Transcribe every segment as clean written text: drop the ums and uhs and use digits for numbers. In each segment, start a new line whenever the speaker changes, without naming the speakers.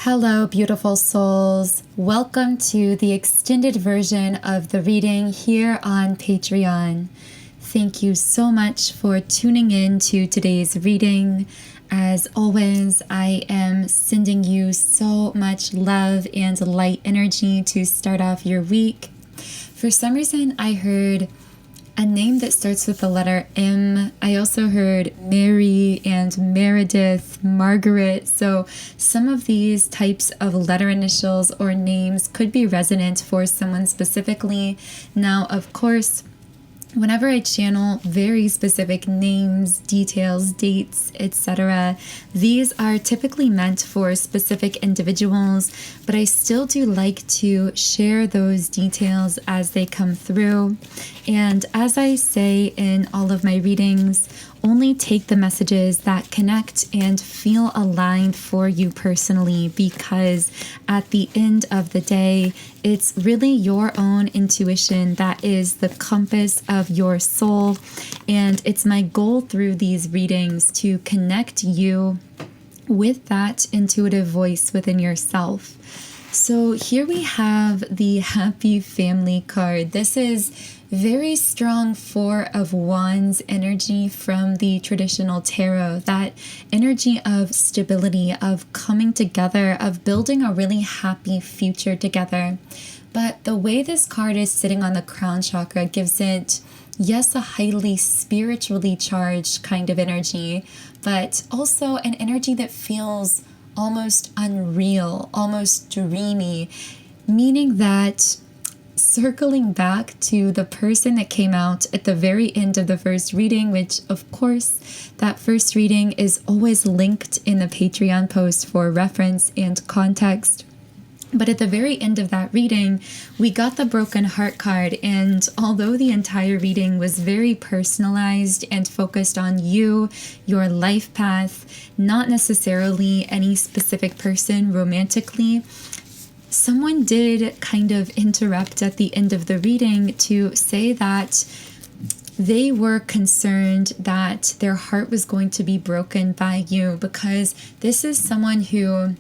Hello, beautiful souls. Welcome to the extended version of the reading here on Patreon. Thank you so much for tuning in to today's reading. As always, I am sending you so much love and light energy to start off your week. For some reason, I heard a name that starts with the letter M. I also heard Mary and Meredith, Margaret. So some of these types of letter initials or names could be resonant for someone specifically. Now, of course, whenever I channel very specific names, details, dates, etc., these are typically meant for specific individuals, but I still do like to share those details as they come through. And as I say in all of my readings, only take the messages that connect and feel aligned for you personally, because at the end of the day, it's really your own intuition that is the compass of your soul. And it's my goal through these readings to connect you with that intuitive voice within yourself. So here we have the Happy Family card. This is very strong Four of Wands energy from the traditional tarot. That energy of stability, of coming together, of building a really happy future together. But the way this card is sitting on the crown chakra gives it, yes, a highly spiritually charged kind of energy, but also an energy that feels almost unreal, almost dreamy, meaning that circling back to the person that came out at the very end of the first reading, which of course that first reading is always linked in the Patreon post for reference and context. But at the very end of that reading, we got the Broken Heart card, and although the entire reading was very personalized and focused on you, your life path, not necessarily any specific person romantically, someone did kind of interrupt at the end of the reading to say that they were concerned that their heart was going to be broken by you, because this is someone who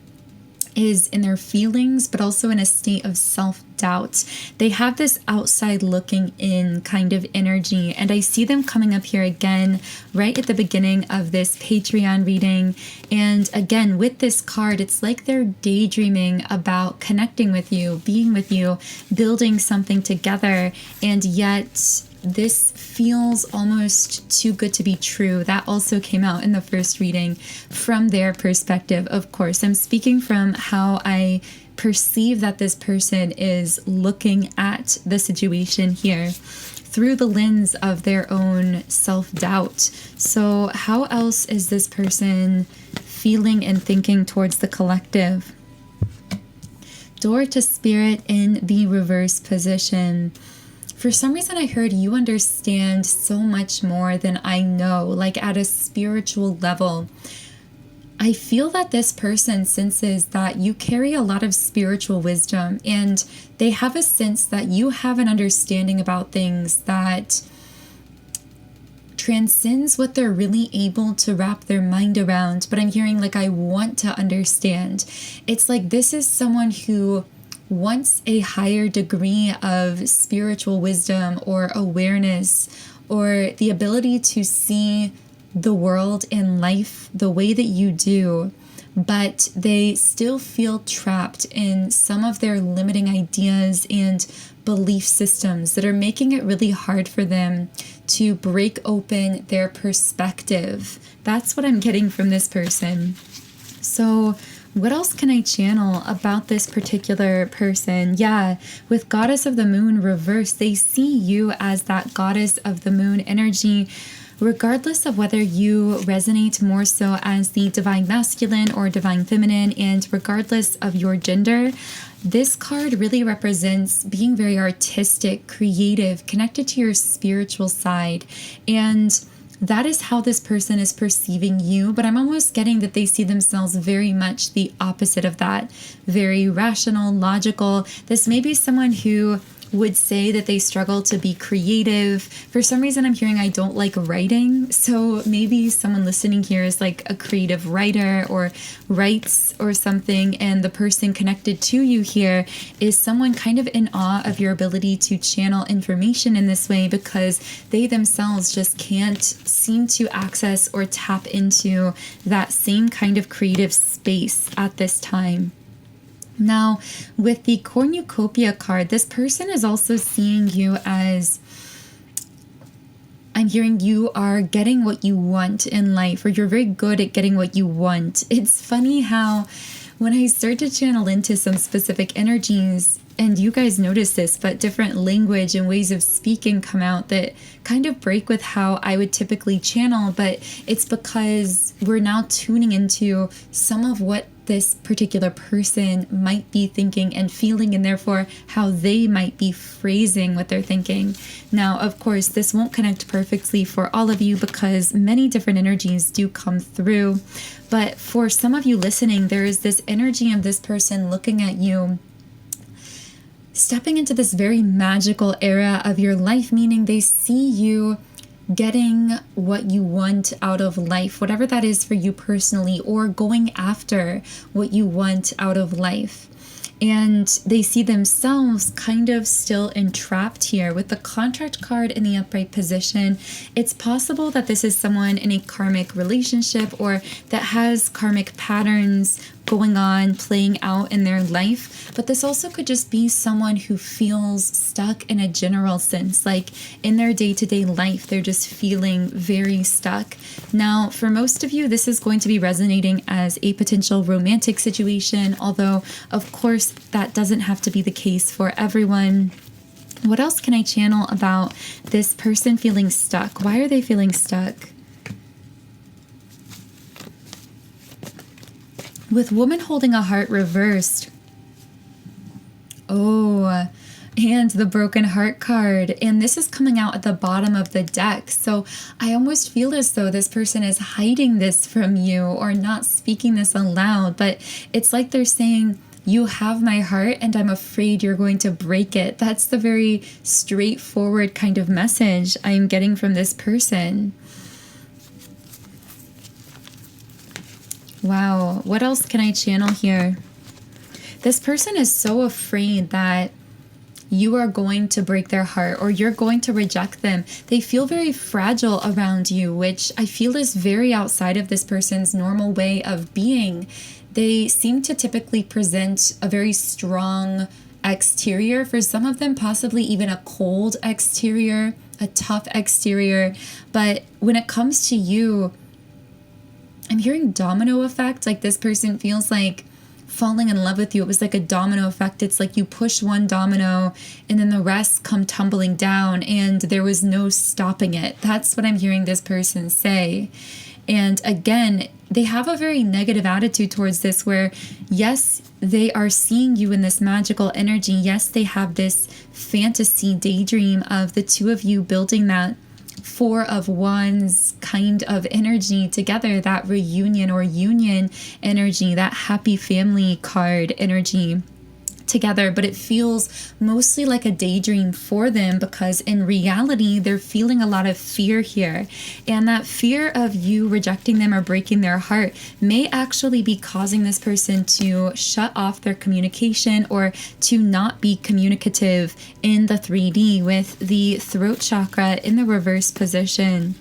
is in their feelings, but also in a state of self-doubt. They have this outside looking in kind of energy, and I see them coming up here again right at the beginning of this Patreon reading. And again, with this card, it's like they're daydreaming about connecting with you, being with you, building something together, and yet this feels almost too good to be true. That also came out in the first reading from their perspective. Of course, I'm speaking from how I perceive that this person is looking at the situation here through the lens of their own self-doubt. So how else is this person feeling and thinking towards the collective? Door to Spirit in the reverse position. For some reason, I heard you understand so much more than I know, like at a spiritual level. I feel that this person senses that you carry a lot of spiritual wisdom, and they have a sense that you have an understanding about things that transcends what they're really able to wrap their mind around. But I'm hearing like, I want to understand. It's like this is someone who wants a higher degree of spiritual wisdom or awareness, or the ability to see the world and life the way that you do, but they still feel trapped in some of their limiting ideas and belief systems that are making it really hard for them to break open their perspective. That's what I'm getting from this person. So what else can I channel about this particular person? Yeah, with Goddess of the Moon reversed, they see you as that Goddess of the Moon energy, regardless of whether you resonate more so as the Divine Masculine or Divine Feminine, and regardless of your gender. This card really represents being very artistic, creative, connected to your spiritual side, and that is how this person is perceiving you. But I'm almost getting that they see themselves very much the opposite of that. Very rational, logical. This may be someone who would say that they struggle to be creative. For some reason, I'm hearing I don't like writing. So maybe someone listening here is like a creative writer or writes or something. And the person connected to you here is someone kind of in awe of your ability to channel information in this way, because they themselves just can't seem to access or tap into that same kind of creative space at this time. Now, with the cornucopia card, this person is also seeing you as, I'm hearing you are getting what you want in life, or you're very good at getting what you want. It's funny how when I start to channel into some specific energies, and you guys notice this, but different language and ways of speaking come out that kind of break with how I would typically channel, but it's because we're now tuning into some of what this particular person might be thinking and feeling, and therefore how they might be phrasing what they're thinking. Now, of course, this won't connect perfectly for all of you because many different energies do come through. But for some of you listening, there is this energy of this person looking at you, stepping into this very magical era of your life, meaning they see you getting what you want out of life, whatever that is for you personally, or going after what you want out of life. And they see themselves kind of still entrapped here. With the contract card in the upright position, it's possible that this is someone in a karmic relationship or that has karmic patterns going on, playing out in their life. But this also could just be someone who feels stuck in a general sense, like in their day-to-day life, they're just feeling very stuck. Now, for most of you, this is going to be resonating as a potential romantic situation, although, of course, that doesn't have to be the case for everyone. What else can I channel about this person feeling stuck? Why are they feeling stuck? With woman holding a heart reversed. Oh, and the broken heart card. And this is coming out at the bottom of the deck. So I almost feel as though this person is hiding this from you or not speaking this aloud. But it's like they're saying, you have my heart and I'm afraid you're going to break it. That's the very straightforward kind of message I'm getting from this person. Wow, what else can I channel here? This person is so afraid that you are going to break their heart or you're going to reject them. They feel very fragile around you, which I feel is very outside of this person's normal way of being. They seem to typically present a very strong exterior. For some of them, possibly even a cold exterior, a tough exterior. But when it comes to you, I'm hearing domino effect. Like this person feels like falling in love with you. It was like a domino effect. It's like you push one domino and then the rest come tumbling down and there was no stopping it. That's what I'm hearing this person say. And again, they have a very negative attitude towards this where, yes, they are seeing you in this magical energy. Yes, they have this fantasy daydream of the two of you building that Four of Wands kind of energy together, that reunion or union energy, that happy family card energy together. But it feels mostly like a daydream for them because in reality, they're feeling a lot of fear here. And that fear of you rejecting them or breaking their heart may actually be causing this person to shut off their communication or to not be communicative in the 3D with the throat chakra in the reverse position.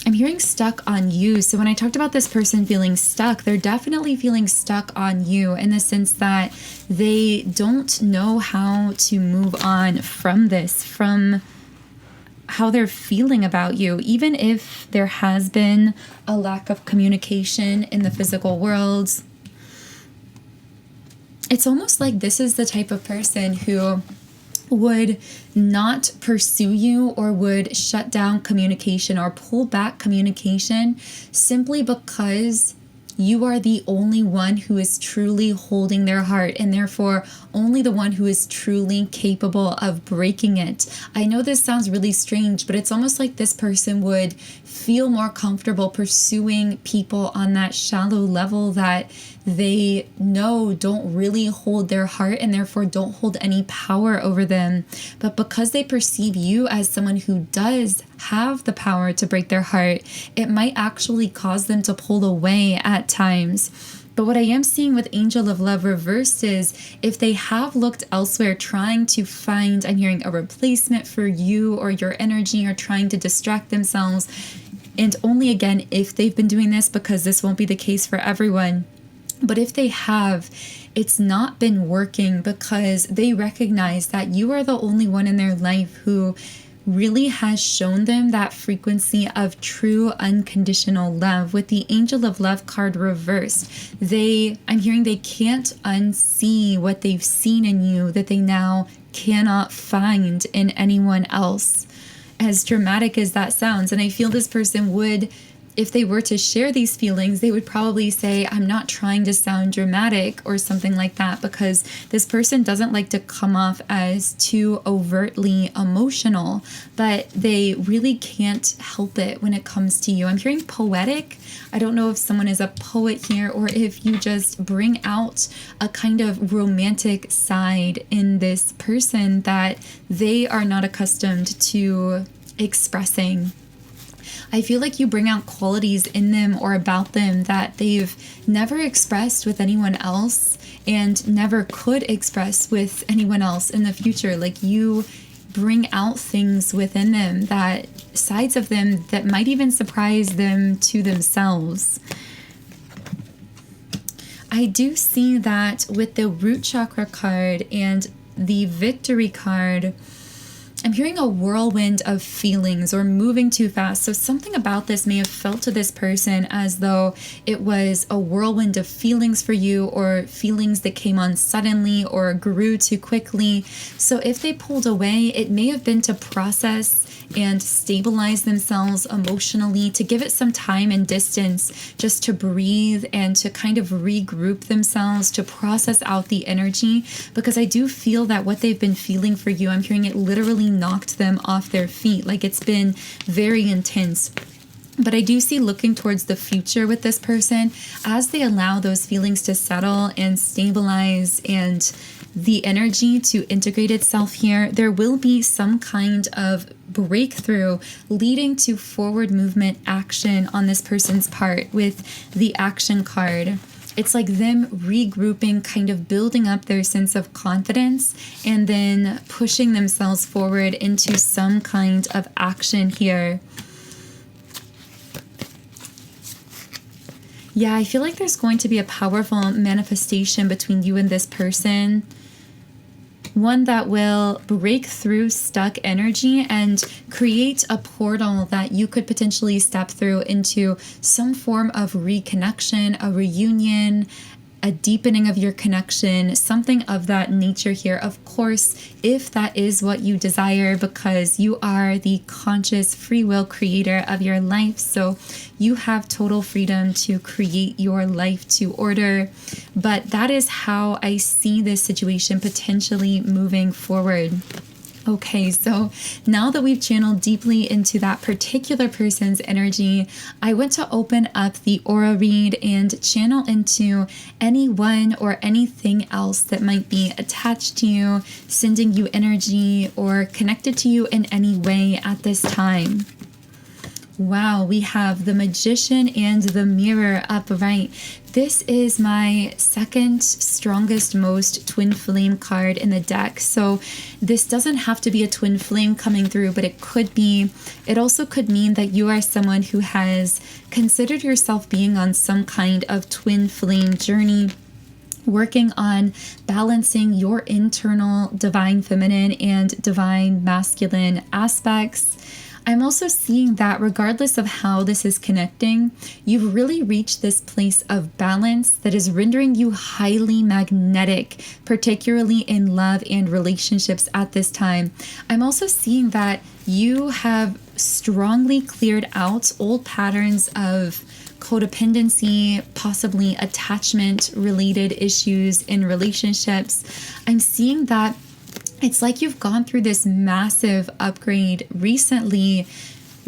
I'm hearing stuck on you. So when I talked about this person feeling stuck, they're definitely feeling stuck on you in the sense that they don't know how to move on from this, from how they're feeling about you. Even if there has been a lack of communication in the physical world, it's almost like this is the type of person who would not pursue you or would shut down communication or pull back communication simply because you are the only one who is truly holding their heart and therefore only the one who is truly capable of breaking it. I know this sounds really strange, but it's almost like this person would feel more comfortable pursuing people on that shallow level that they know don't really hold their heart and therefore don't hold any power over them. But because they perceive you as someone who does have the power to break their heart, it might actually cause them to pull away at times. But what I am seeing with Angel of Love reversed is if they have looked elsewhere trying to find, I'm hearing, a replacement for you or your energy, or trying to distract themselves. And only again, if they've been doing this, because this won't be the case for everyone. But if they have, it's not been working because they recognize that you are the only one in their life who really has shown them that frequency of true unconditional love. With the Angel of Love card reversed, I'm hearing they can't unsee what they've seen in you that they now cannot find in anyone else. As dramatic as that sounds, and I feel this person would, if they were to share these feelings, they would probably say, I'm not trying to sound dramatic or something like that, because this person doesn't like to come off as too overtly emotional, but they really can't help it when it comes to you. I'm hearing poetic. I don't know if someone is a poet here or if you just bring out a kind of romantic side in this person that they are not accustomed to expressing. I feel like you bring out qualities in them or about them that they've never expressed with anyone else and never could express with anyone else in the future. Like, you bring out things within them, that sides of them that might even surprise them to themselves. I do see that with the root chakra card and the victory card, I'm hearing a whirlwind of feelings or moving too fast. So something about this may have felt to this person as though it was a whirlwind of feelings for you, or feelings that came on suddenly or grew too quickly. So if they pulled away, it may have been to process and stabilize themselves emotionally, to give it some time and distance just to breathe and to kind of regroup themselves, to process out the energy. Because I do feel that what they've been feeling for you, I'm hearing it literally knocked them off their feet. Like, it's been very intense. But I do see looking towards the future with this person as they allow those feelings to settle and stabilize and the energy to integrate itself here. There will be some kind of breakthrough leading to forward movement action on this person's part with the action card. It's like them regrouping, kind of building up their sense of confidence and then pushing themselves forward into some kind of action here. Yeah, I feel like there's going to be a powerful manifestation between you and this person. One that will break through stuck energy and create a portal that you could potentially step through into some form of reconnection, a reunion, a deepening of your connection, something of that nature here. Of course, if that is what you desire, because you are the conscious free will creator of your life. So you have total freedom to create your life to order. But that is how I see this situation potentially moving forward. Okay, so now that we've channeled deeply into that particular person's energy, I want to open up the aura read and channel into anyone or anything else that might be attached to you, sending you energy, or connected to you in any way at this time. Wow, we have the Magician and the Mirror upright. This is my second strongest, most twin flame card in the deck. So this doesn't have to be a twin flame coming through, but it could be. It also could mean that you are someone who has considered yourself being on some kind of twin flame journey, working on balancing your internal divine feminine and divine masculine aspects. I'm also seeing that regardless of how this is connecting, you've really reached this place of balance that is rendering you highly magnetic, particularly in love and relationships at this time. I'm also seeing that you have strongly cleared out old patterns of codependency, possibly attachment-related issues in relationships. I'm seeing that it's like you've gone through this massive upgrade recently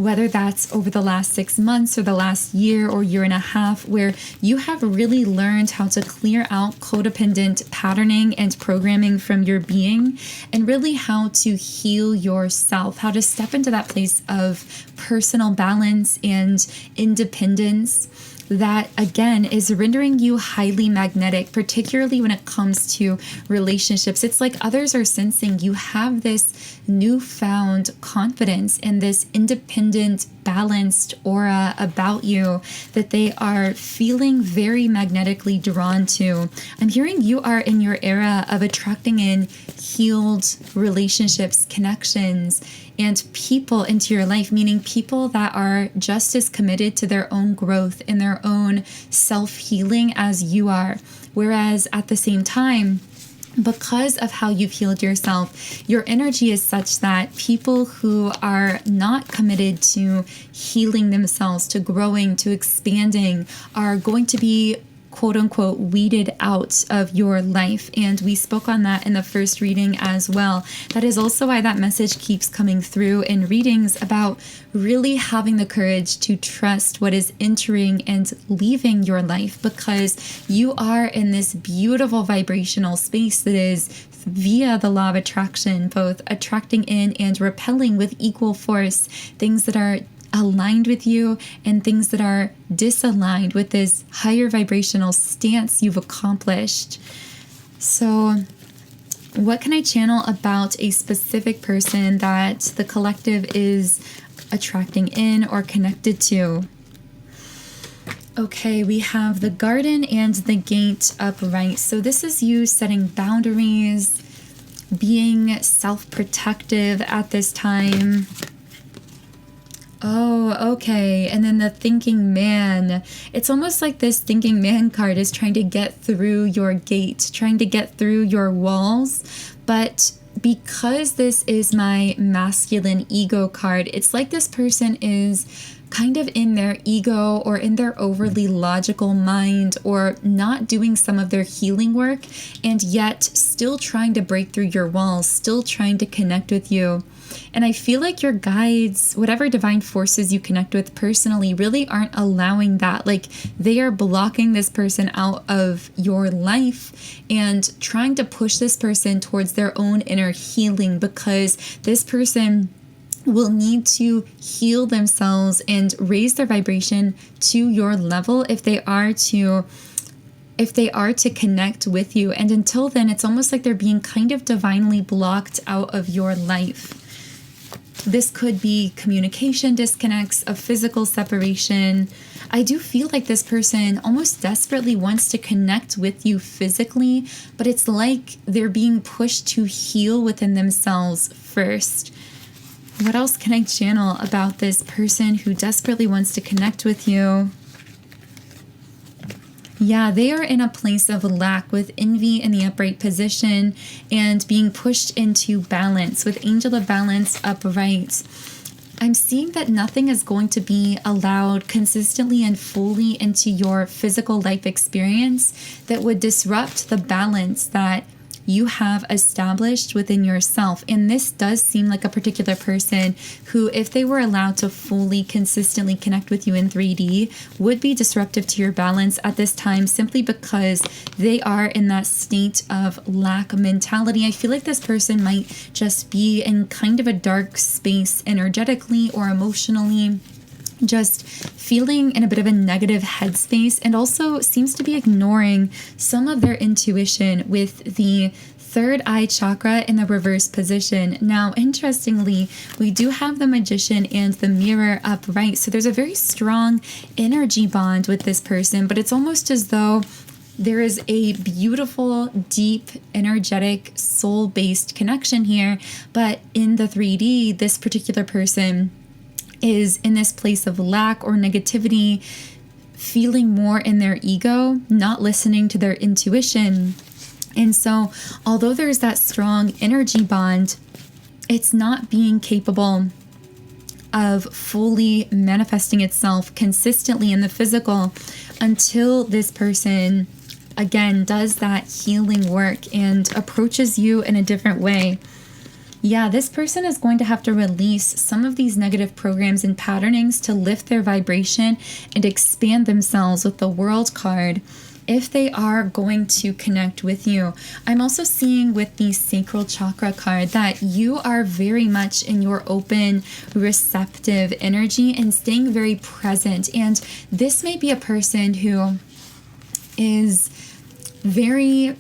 whether that's over the last 6 months or the last year or year and a half, where you have really learned how to clear out codependent patterning and programming from your being, and really how to heal yourself, how to step into that place of personal balance and independence that, again, is rendering you highly magnetic, particularly when it comes to relationships. It's like others are sensing you have this newfound confidence and this independent, balanced aura about you that they are feeling very magnetically drawn to. I'm hearing you are in your era of attracting in healed relationships, connections, and people into your life, meaning people that are just as committed to their own growth and their own self-healing as you are. Whereas at the same time, because of how you've healed yourself, your energy is such that people who are not committed to healing themselves, to growing, to expanding, are going to be quote unquote weeded out of your life. And we spoke on that in the first reading as well. That is also why that message keeps coming through in readings about really having the courage to trust what is entering and leaving your life, because you are in this beautiful vibrational space that is via the law of attraction, both attracting in and repelling with equal force things that are aligned with you and things that are disaligned with this higher vibrational stance you've accomplished. So what can I channel about a specific person that the collective is attracting in or connected to? Okay, we have the Garden and the Gate upright. So this is you setting boundaries, being self-protective at this time. Oh, okay. And then the Thinking Man. It's almost like this Thinking Man card is trying to get through your gate, trying to get through your walls. But because this is my masculine ego card, it's like this person is kind of in their ego or in their overly logical mind, or not doing some of their healing work, and yet still trying to break through your walls, still trying to connect with you. And I feel like your guides, whatever divine forces you connect with personally, really aren't allowing that. Like they are blocking this person out of your life and trying to push this person towards their own inner healing, because this person will need to heal themselves and raise their vibration to your level if they are to connect with you. And until then, it's almost like they're being kind of divinely blocked out of your life. This could be communication disconnects, a physical separation. I do feel like this person almost desperately wants to connect with you physically, but it's like they're being pushed to heal within themselves first. What else can I channel about this person who desperately wants to connect with you? Yeah, they are in a place of lack with envy in the upright position and being pushed into balance with Angel of Balance upright. I'm seeing that nothing is going to be allowed consistently and fully into your physical life experience that would disrupt the balance that you have established within yourself. And this does seem like a particular person who, if they were allowed to fully, consistently connect with you in 3D, would be disruptive to your balance at this time, simply because they are in that state of lack mentality. I feel like this person might just be in kind of a dark space energetically or emotionally, just feeling in a bit of a negative headspace, and also seems to be ignoring some of their intuition with the third eye chakra in the reverse position. Now, interestingly, we do have the Magician and the Mirror upright, so there's a very strong energy bond with this person, but it's almost as though there is a beautiful, deep, energetic, soul-based connection here, but in the 3D, this particular person is in this place of lack or negativity, feeling more in their ego, not listening to their intuition. And so, although there's that strong energy bond, it's not being capable of fully manifesting itself consistently in the physical until this person, again, does that healing work and approaches you in a different way. Yeah, this person is going to have to release some of these negative programs and patternings to lift their vibration and expand themselves with the World card if they are going to connect with you. I'm also seeing with the sacral chakra card that you are very much in your open, receptive energy and staying very present. And this may be a person who is very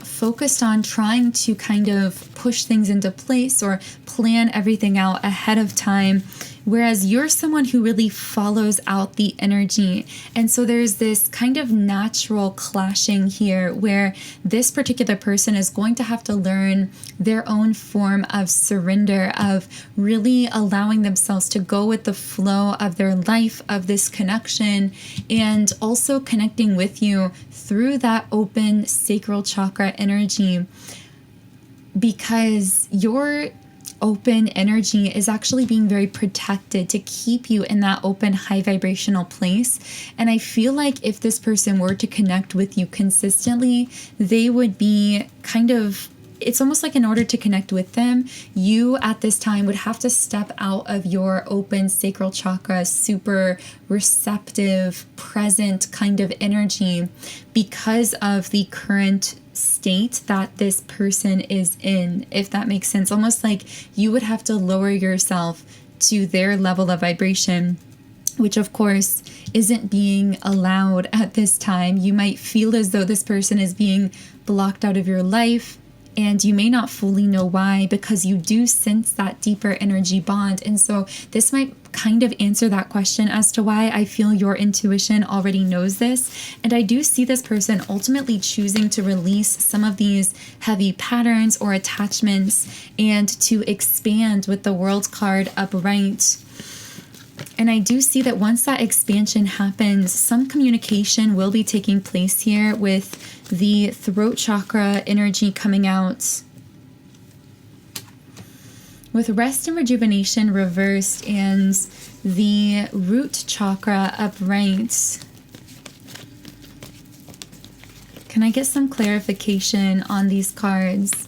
focused on trying to kind of push things into place or plan everything out ahead of time, whereas you're someone who really follows out the energy. And so there's this kind of natural clashing here where this particular person is going to have to learn their own form of surrender, of really allowing themselves to go with the flow of their life, of this connection, and also connecting with you through that open sacral chakra energy, because your open energy is actually being very protected to keep you in that open, high vibrational place. And I feel like if this person were to connect with you consistently, they would be kind of, it's almost like in order to connect with them, you at this time would have to step out of your open sacral chakra, super receptive, present kind of energy because of the current state that this person is in, if that makes sense. Almost like you would have to lower yourself to their level of vibration, which of course isn't being allowed at this time. You might feel as though this person is being blocked out of your life, and you may not fully know why, because you do sense that deeper energy bond. And so this might kind of answer that question as to why I feel your intuition already knows this. And I do see this person ultimately choosing to release some of these heavy patterns or attachments and to expand with the World card upright. And I do see that once that expansion happens, some communication will be taking place here with the throat chakra energy coming out. With rest and rejuvenation reversed and the root chakra upright. Can I get some clarification on these cards?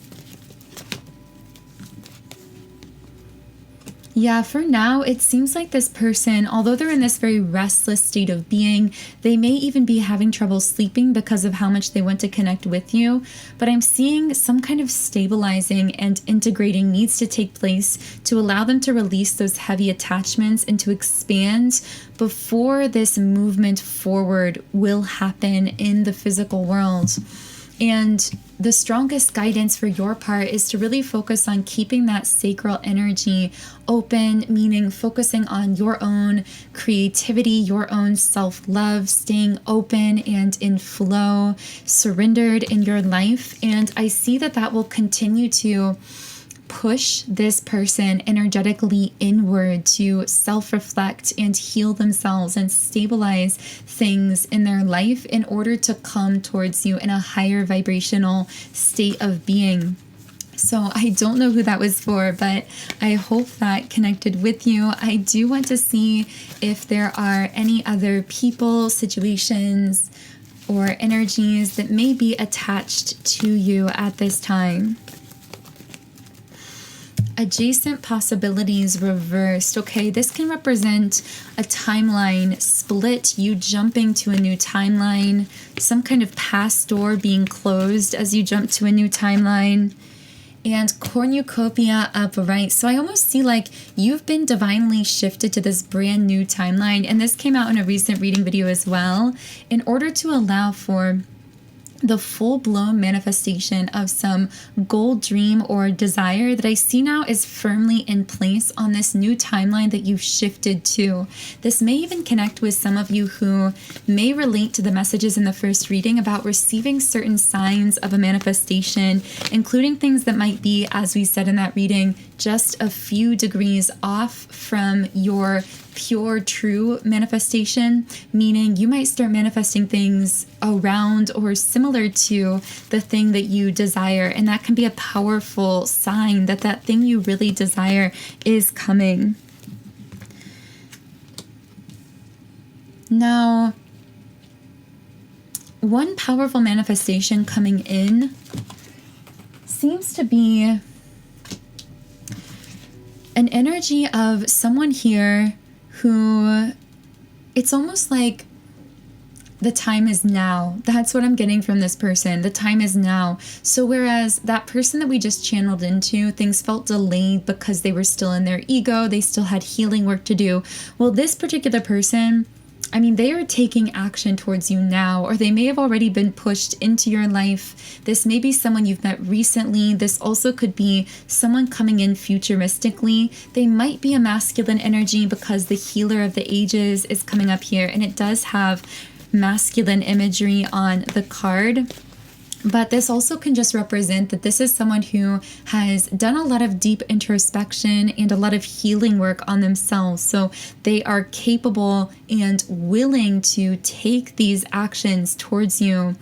Yeah, for now, it seems like this person, although they're in this very restless state of being, they may even be having trouble sleeping because of how much they want to connect with you. But I'm seeing some kind of stabilizing and integrating needs to take place to allow them to release those heavy attachments and to expand before this movement forward will happen in the physical world. And the strongest guidance for your part is to really focus on keeping that sacral energy open, meaning focusing on your own creativity, your own self-love, staying open and in flow, surrendered in your life. And I see that that will continue to push this person energetically inward to self-reflect and heal themselves and stabilize things in their life in order to come towards you in a higher vibrational state of being. So I don't know who that was for, but I hope that connected with you. I do want to see if there are any other people, situations, or energies that may be attached to you at this time. Adjacent possibilities reversed. Okay, this can represent a timeline split, you jumping to a new timeline, some kind of past door being closed as you jump to a new timeline, and cornucopia upright. So I almost see like you've been divinely shifted to this brand new timeline, and this came out in a recent reading video as well, in order to allow for the full-blown manifestation of some goal, dream, or desire that I see now is firmly in place on this new timeline that you've shifted to. This may even connect with some of you who may relate to the messages in the first reading about receiving certain signs of a manifestation, including things that might be, as we said in that reading, just a few degrees off from your pure, true manifestation, meaning you might start manifesting things around or similar to the thing that you desire. And that can be a powerful sign that that thing you really desire is coming. Now, one powerful manifestation coming in seems to be an energy of someone here who, it's almost like the time is now. That's what I'm getting from this person. The time is now. So whereas that person that we just channeled into, things felt delayed because they were still in their ego, they still had healing work to do. Well, this particular person, I mean, they are taking action towards you now, or they may have already been pushed into your life. This may be someone you've met recently. This also could be someone coming in futuristically. They might be a masculine energy because the healer of the ages is coming up here, and it does have masculine imagery on the card. But this also can just represent that this is someone who has done a lot of deep introspection and a lot of healing work on themselves. So they are capable and willing to take these actions towards you.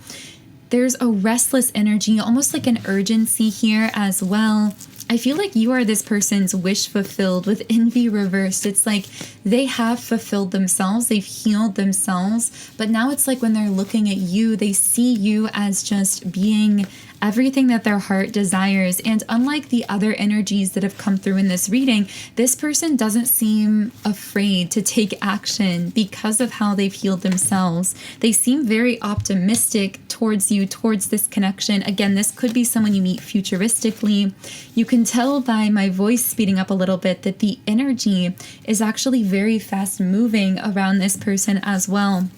There's a restless energy, almost like an urgency here as well. I feel like you are this person's wish fulfilled with envy reversed. It's like they have fulfilled themselves, they've healed themselves, but now it's like when they're looking at you, they see you as just being everything that their heart desires. And unlike the other energies that have come through in this reading, this person doesn't seem afraid to take action because of how they've healed themselves. They seem very optimistic towards you, towards this connection. Again, this could be someone you meet futuristically. You can tell by my voice speeding up a little bit that the energy is actually very fast moving around this person as well.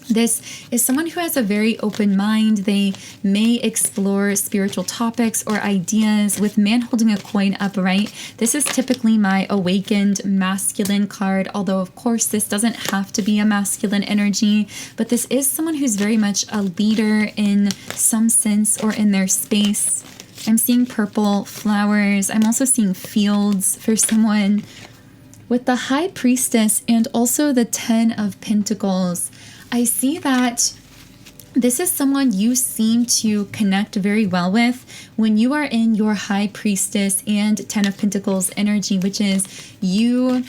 This is someone who has a very open mind. They may explore spiritual topics or ideas. With man holding a coin upright, this is typically my awakened masculine card, although of course this doesn't have to be a masculine energy, but this is someone who's very much a leader in some sense or in their space. I'm seeing purple flowers. I'm also seeing fields for someone. With the High Priestess and also the Ten of Pentacles, I see that this is someone you seem to connect very well with when you are in your High Priestess and Ten of Pentacles energy, which is you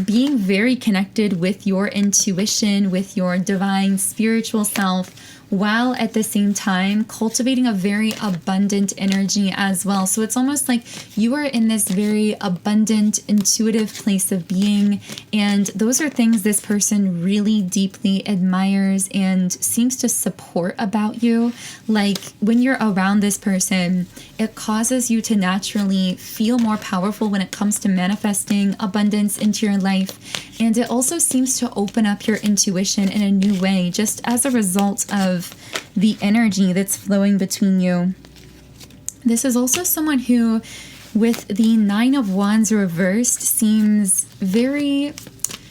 being very connected with your intuition, with your divine spiritual self, while at the same time cultivating a very abundant energy as well. So it's almost like you are in this very abundant, intuitive place of being. And those are things this person really deeply admires and seems to support about you. Like when you're around this person, it causes you to naturally feel more powerful when it comes to manifesting abundance into your life. And it also seems to open up your intuition in a new way, just as a result of the energy that's flowing between you. This is also someone who, with the Nine of Wands reversed, seems very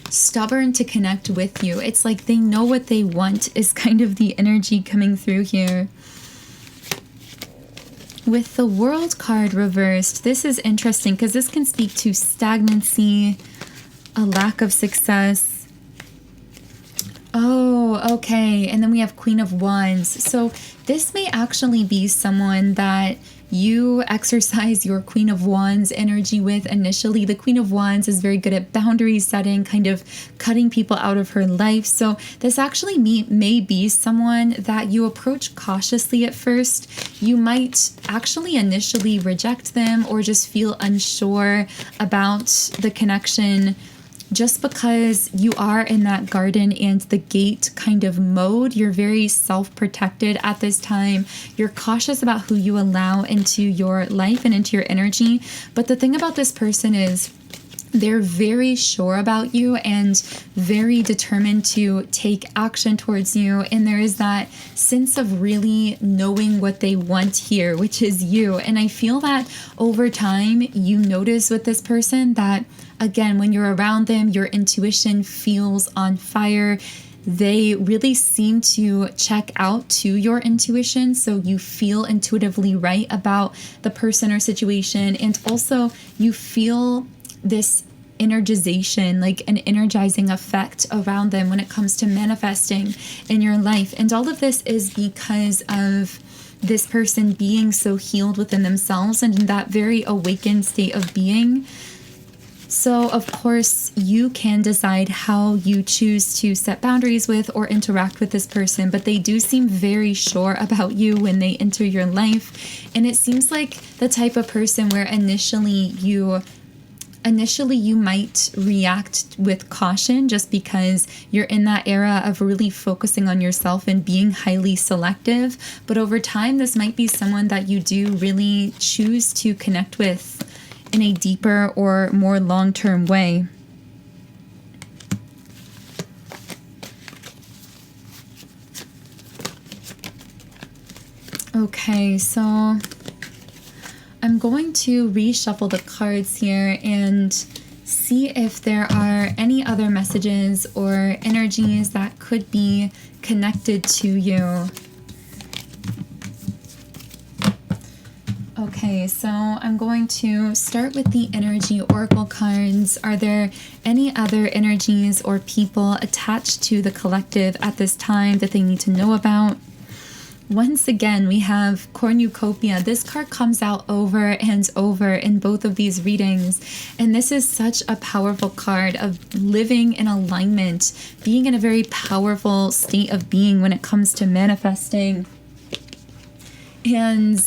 stubborn to connect with you. It's like they know what they want is kind of the energy coming through here. With the World card reversed, this is interesting because this can speak to stagnancy, a lack of success. Oh, okay. And then we have Queen of Wands. So this may actually be someone that you exercise your Queen of Wands energy with initially. The Queen of Wands is very good at boundary setting, kind of cutting people out of her life. So this actually may be someone that you approach cautiously at first. You might actually initially reject them or just feel unsure about the connection, just because you are in that garden and the gate kind of mode. You're very self-protected at this time. You're cautious about who you allow into your life and into your energy. But the thing about this person is they're very sure about you and very determined to take action towards you. And there is that sense of really knowing what they want here, which is you. And I feel that over time, you notice with this person that, again, when you're around them, your intuition feels on fire. They really seem to check out to your intuition. So you feel intuitively right about the person or situation. And also you feel this energization, like an energizing effect around them when it comes to manifesting in your life. And all of this is because of this person being so healed within themselves and in that very awakened state of being. So, of course, you can decide how you choose to set boundaries with or interact with this person, but they do seem very sure about you when they enter your life. And it seems like the type of person where initially you Initially, you might react with caution just because you're in that era of really focusing on yourself and being highly selective. But over time, this might be someone that you do really choose to connect with in a deeper or more long-term way. Okay, so I'm going to reshuffle the cards here and see if there are any other messages or energies that could be connected to you. Okay, so I'm going to start with the energy oracle cards. Are there any other energies or people attached to the collective at this time that they need to know about? Once again, we have cornucopia. This card comes out over and over in both of these readings. And this is such a powerful card of living in alignment, being in a very powerful state of being when it comes to manifesting. And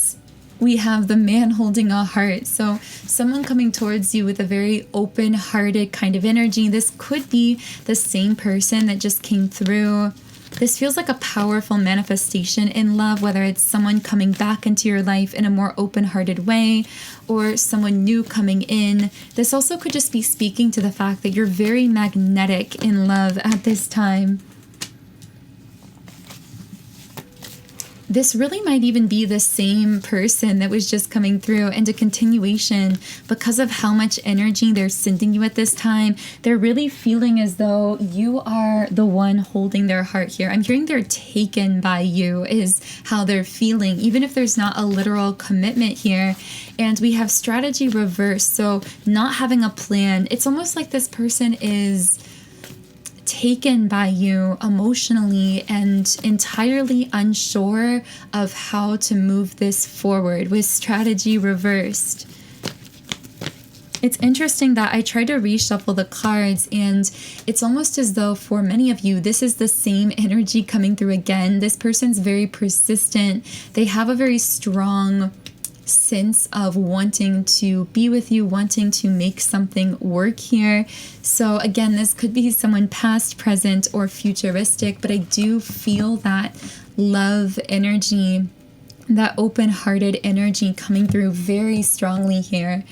we have the man holding a heart. So someone coming towards you with a very open-hearted kind of energy. This could be the same person that just came through. This feels like a powerful manifestation in love, whether it's someone coming back into your life in a more open-hearted way or someone new coming in. This also could just be speaking to the fact that you're very magnetic in love at this time. This really might even be the same person that was just coming through, and a continuation because of how much energy they're sending you at this time. They're really feeling as though you are the one holding their heart here. I'm hearing they're taken by you is how they're feeling, even if there's not a literal commitment here. And we have strategy reversed, so not having a plan. It's almost like this person is taken by you emotionally and entirely unsure of how to move this forward with strategy reversed. It's interesting that I tried to reshuffle the cards, and it's almost as though for many of you, this is the same energy coming through again. This person's very persistent. They have a very strong sense of wanting to be with you, wanting to make something work here. So again, this could be someone past, present, or futuristic, but I do feel that love energy, that open-hearted energy coming through very strongly here.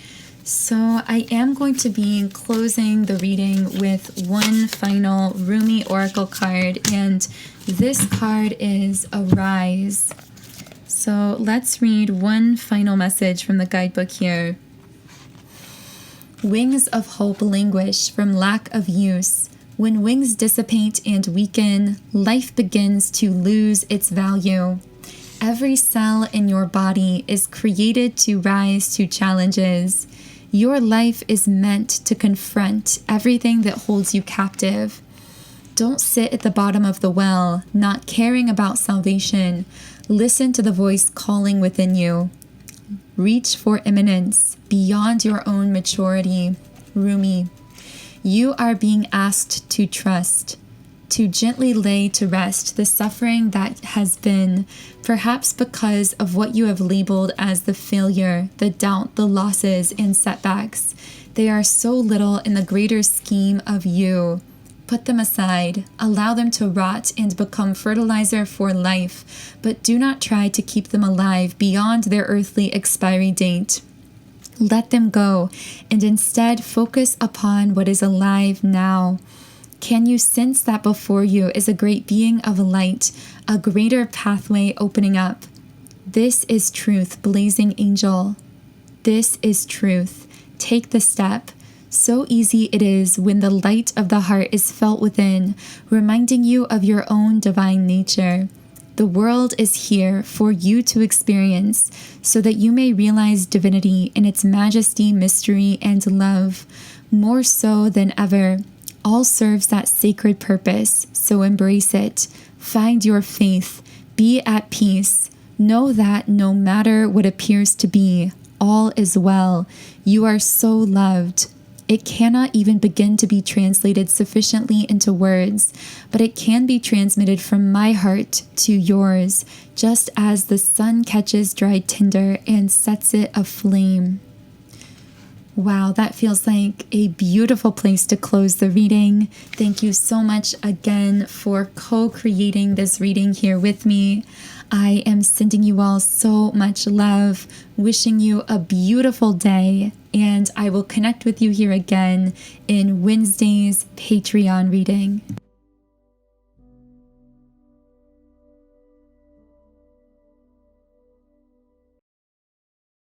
So I am going to be closing the reading with one final Rumi Oracle card, and this card is Arise. So let's read one final message from the guidebook here. Wings of hope languish from lack of use. When wings dissipate and weaken, life begins to lose its value. Every cell in your body is created to rise to challenges. Your life is meant to confront everything that holds you captive. Don't sit at the bottom of the well, not caring about salvation. Listen to the voice calling within you. Reach for eminence beyond your own maturity. Rumi. You are being asked to trust, to gently lay to rest the suffering that has been, perhaps because of what you have labeled as the failure, the doubt, the losses, and setbacks. They are so little in the greater scheme of you. Put them aside, allow them to rot and become fertilizer for life, but do not try to keep them alive beyond their earthly expiry date. Let them go, and instead focus upon what is alive now. Can you sense that before you is a great being of light, a greater pathway opening up? This is truth, blazing angel. This is truth. Take the step. So easy it is when the light of the heart is felt within, reminding you of your own divine nature. The world is here for you to experience, so that you may realize divinity in its majesty, mystery, and love. More so than ever, all serves that sacred purpose, so embrace it. Find your faith. Be at peace. Know that no matter what appears to be, all is well. You are so loved. It cannot even begin to be translated sufficiently into words, but it can be transmitted from my heart to yours, just as the sun catches dried tinder and sets it aflame. Wow, that feels like a beautiful place to close the reading. Thank you so much again for co-creating this reading here with me. I am sending you all so much love, wishing you a beautiful day, and I will connect with you here again in Wednesday's Patreon reading.